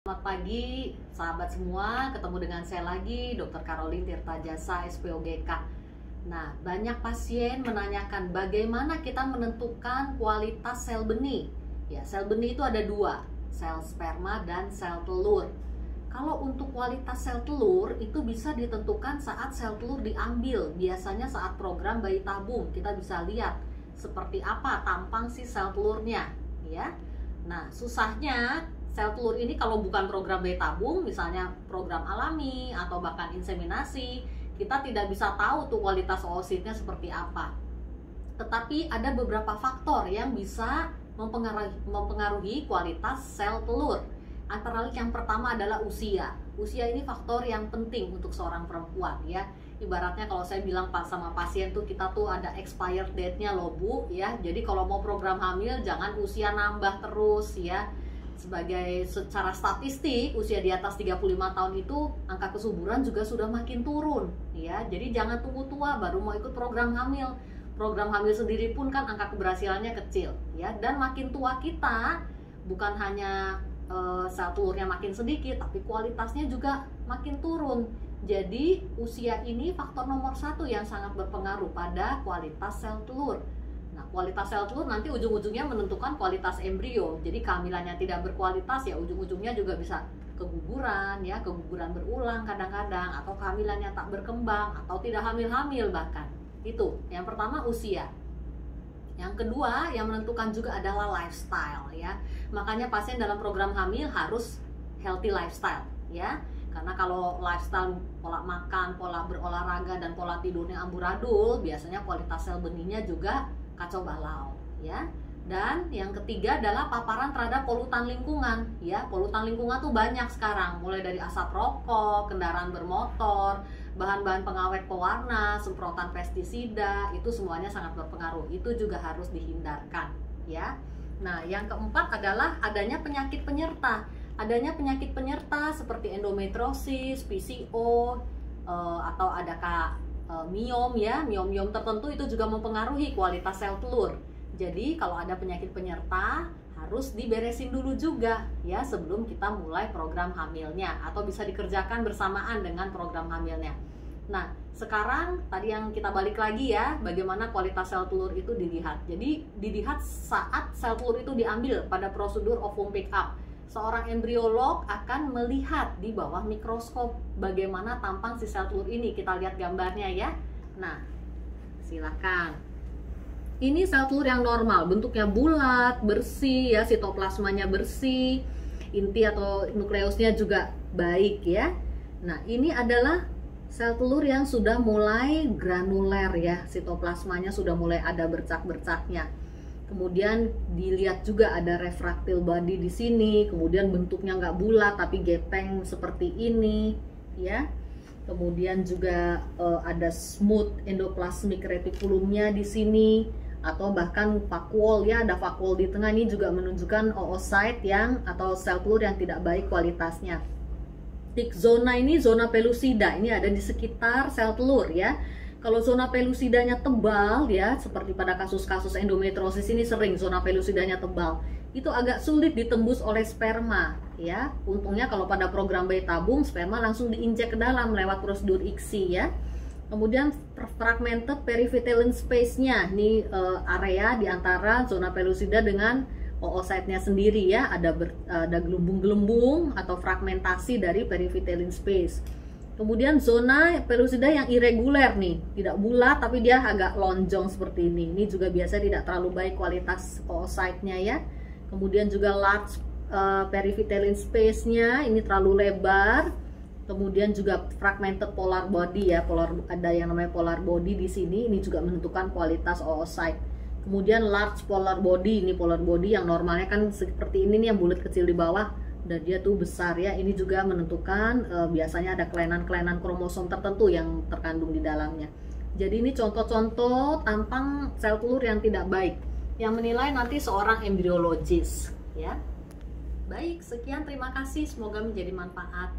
Selamat pagi sahabat semua, ketemu dengan saya lagi Dr. Caroline Tirtajasa SPOGK. Nah, banyak pasien menanyakan bagaimana kita menentukan kualitas sel benih. Ya, sel benih itu ada dua, sel sperma dan sel telur. Kalau untuk kualitas sel telur itu bisa ditentukan saat sel telur diambil, biasanya saat program bayi tabung. Kita bisa lihat seperti apa tampang si sel telurnya, ya. Nah, susahnya sel telur ini kalau bukan program bayi tabung, misalnya program alami atau bahkan inseminasi, kita tidak bisa tahu tuh kualitas oositnya seperti apa. Tetapi ada beberapa faktor yang bisa mempengaruhi kualitas sel telur. Antara lain yang pertama adalah usia. Usia ini faktor yang penting untuk seorang perempuan, ya. Ibaratnya kalau saya bilang sama pasien tuh, kita tuh ada expired date-nya loh Bu, ya. Jadi kalau mau program hamil jangan usia nambah terus, ya. Secara statistik usia di atas 35 tahun itu angka kesuburan juga sudah makin turun, ya. Jadi jangan tunggu tua baru mau ikut program hamil. Program hamil sendiri pun kan angka keberhasilannya kecil, ya. Dan makin tua kita, bukan hanya sel telurnya makin sedikit, tapi kualitasnya juga makin turun. Jadi usia ini faktor nomor satu yang sangat berpengaruh pada kualitas sel telur. Nah, kualitas sel telur nanti ujung-ujungnya menentukan kualitas embrio. Jadi kehamilannya tidak berkualitas, ya ujung-ujungnya juga bisa keguguran, ya, keguguran berulang kadang-kadang, atau kehamilannya tak berkembang, atau tidak hamil-hamil bahkan. Itu yang pertama, usia. Yang kedua yang menentukan juga adalah lifestyle, ya. Makanya pasien dalam program hamil harus healthy lifestyle, ya. Karena kalau lifestyle, pola makan, pola berolahraga, dan pola tidurnya amburadul, biasanya kualitas sel benihnya juga kacau balau, ya. Dan yang ketiga adalah paparan terhadap polutan lingkungan, ya. Polutan lingkungan tuh banyak sekarang, mulai dari asap rokok, kendaraan bermotor, bahan-bahan pengawet pewarna, semprotan pestisida, itu semuanya sangat berpengaruh. Itu juga harus dihindarkan, ya. Nah, yang keempat adalah adanya penyakit penyerta. Adanya penyakit penyerta seperti endometriosis, PCO, atau adakah miom, ya. Miom tertentu itu juga mempengaruhi kualitas sel telur. Jadi kalau ada penyakit penyerta harus diberesin dulu juga, ya, sebelum kita mulai program hamilnya, atau bisa dikerjakan bersamaan dengan program hamilnya. Nah, sekarang tadi yang kita balik lagi, ya, bagaimana kualitas sel telur itu dilihat. Jadi dilihat saat sel telur itu diambil pada prosedur ovum pick up. Seorang embriolog akan melihat di bawah mikroskop bagaimana tampang si sel telur ini. Kita lihat gambarnya, ya. Nah, silakan. Ini sel telur yang normal, bentuknya bulat, bersih, ya, sitoplasmanya bersih, inti atau nukleusnya juga baik, ya. Nah, ini adalah sel telur yang sudah mulai granuler, ya, sitoplasmanya sudah mulai ada bercak-bercaknya. Kemudian dilihat juga ada refractile body di sini, kemudian bentuknya nggak bulat tapi gepeng seperti ini, ya. Kemudian juga ada smooth endoplasmic reticulumnya di sini, atau bahkan vakuol, ya, ada vakuol di tengah. Ini juga menunjukkan oocyte yang atau sel telur yang tidak baik kualitasnya. Thick zona ini zona pellucida, ini ada di sekitar sel telur, ya. Kalau zona pellucidanya tebal, ya, seperti pada kasus-kasus endometriosis ini sering zona pellucidanya tebal, itu agak sulit ditembus oleh sperma, ya. Untungnya kalau pada program bayi tabung, sperma langsung diinjek ke dalam lewat prosedur ICSI, ya. Kemudian fragmented perivitellin space-nya, ini area di antara zona pellucida dengan oocyte-nya sendiri, ya. Ada gelembung-gelembung atau fragmentasi dari perivitellin space. Kemudian zona pellucida yang irregular nih, tidak bulat tapi dia agak lonjong seperti ini. Ini juga biasanya tidak terlalu baik kualitas oocyte-nya, ya. Kemudian juga large perivitellin space-nya ini terlalu lebar. Kemudian juga fragmented polar body, ya, ada yang namanya polar body di sini, ini juga menentukan kualitas oocyte. Kemudian large polar body, ini polar body yang normalnya kan seperti ini nih, yang bulat kecil di bawah, dan dia tuh besar, ya. Ini juga menentukan biasanya ada kelainan-kelainan kromosom tertentu yang terkandung di dalamnya. Jadi ini contoh-contoh tampang sel telur yang tidak baik, yang menilai nanti seorang embriologis, ya. Baik, sekian, terima kasih, semoga menjadi manfaat.